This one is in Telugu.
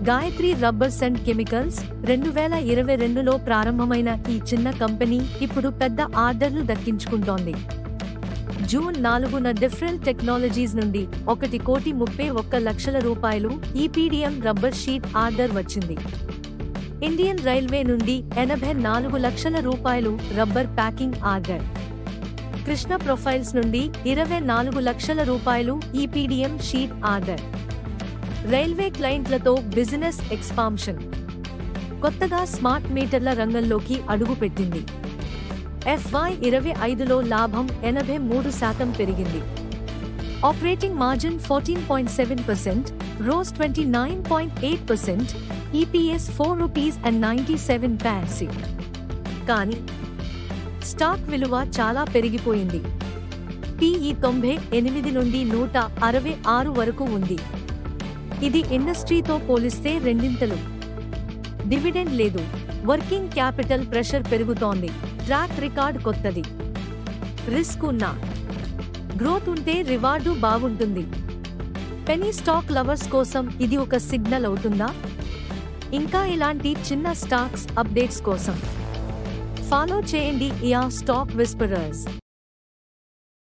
గాయత్రి రబ్బర్స్ అండ్ కెమికల్స్ 2022లో ప్రారంభమైన ఈ చిన్న కంపెనీ ఇప్పుడు పెద్ద ఆర్డర్లు దక్కించుకుంటోంది. జూన్ 4న డిఫరెంట్ టెక్నాలజీస్ నుండి 1,31,00,000 రూపాయలు ఈపీడీఎం రబ్బర్ షీట్ ఆర్డర్ వచ్చింది. ఇండియన్ రైల్వే నుండి 84 లక్షల రూపాయలు rubber packing order. Krishna profiles నుండి 24 లక్షల రూపాయలు ఈపీడీఎం షీట్ ఆర్డర్. రైల్వే క్లయింట్లతో బిజినెస్ ఎక్స్పాన్షన్. కొత్తగా స్మార్ట్ మీటర్ల రంగంలోకి అడుగుపెట్టింది. FY25లో లాభం 83% పెరిగింది. Operating margin 14.7%, ROS 29.8%, EPS ₹4.97. కానీ స్టాక్ విలువ చాలా పెరిగిపోయింది. PE 98 నుండి 166 వరకు ఉంది. ఇది ఇండస్ట్రీతో పోలిస్తే రెండింతలు. డివిడెండ్ లేదు. వర్కింగ్ క్యాపిటల్ ప్రెషర్ పెరుగుతోంది. ట్రాక్ రికార్డ్ కొత్తది. రిస్క్ ఉన్నా గ్రోత్ ఉంటే రివార్డు బాగుంటుంది. పెనీ స్టాక్ లవర్స్ కోసం ఇది ఒక సిగ్నల్ అవుతుందా? ఇంకా ఇలాంటి చిన్న స్టాక్స్ అప్డేట్స్ కోసం ఫాలో చేయండి స్టాక్ విస్పరర్స్.